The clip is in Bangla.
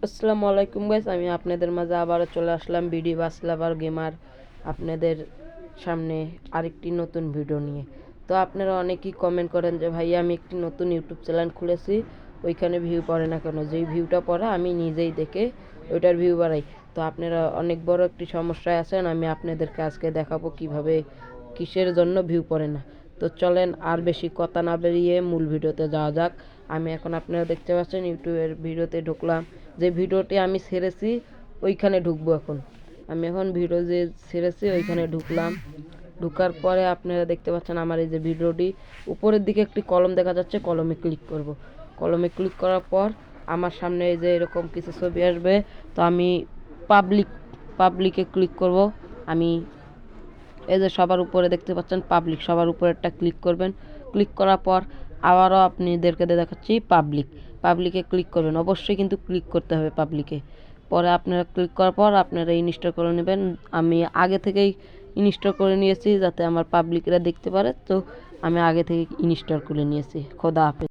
আসসালামু আলাইকুম গাইস, আমি আপনাদের মাঝে আবারও চলে আসলাম বিডি বাস লাভার গেমার আপনাদের সামনে আরেকটি নতুন ভিডিও নিয়ে। তো আপনারা অনেকেই কমেন্ট করেন যে ভাই আমি একটি নতুন ইউটিউব চ্যানেল খুলেছি, ওইখানে ভিউ পড়ে না কেন? যেই ভিউটা পড়ে আমি নিজেই দেখে ওইটার ভিউ বাড়াই। তো আপনারা অনেক বড় একটি সমস্যায় আছেন, আমি আপনাদেরকে আজকে দেখাবো কিভাবে কিসের জন্য ভিউ পড়ে না। তো চলেন আর বেশি কথা না বেরিয়ে মূল ভিডিওতে যাওয়া যাক। আমি এখন আপনারা দেখতে পাচ্ছেন ইউটিউবের ভিডিওতে ঢুকলাম, যে ভিডিওটি আমি ছেড়েছি ওইখানে ঢুকবো। আমি এখন ভিডিও যে ছেড়েছি ওইখানে ঢুকলাম। ঢুকার পরে আপনারা দেখতে পাচ্ছেন আমার এই যে ভিডিওটি উপরের দিকে একটি কলম দেখা যাচ্ছে, কলমে ক্লিক করব। কলমে ক্লিক করার পর আমার সামনে এই যে এরকম কিছু ছবি আসবে। তো আমি পাবলিকে ক্লিক করব। আমি এই যে সবার উপরে দেখতে পাচ্ছেন পাবলিক, সবার উপরে একটা ক্লিক করবেন। ক্লিক করার পর আবারও আপনাদেরকে দেখাচ্ছি পাবলিকে ক্লিক করবেন। অবশ্যই কিন্তু ক্লিক করতে হবে পাবলিকে। পরে আপনারা ক্লিক করার পর আপনারা ইনস্টল করে নেবেন। আমি আগে থেকেই ইনস্টল করে নিয়েছি যাতে আমার পাবলিকরা দেখতে পারে, তো আমি আগে থেকে ইনস্টল করে নিয়েছি। খোদা হাফেজ।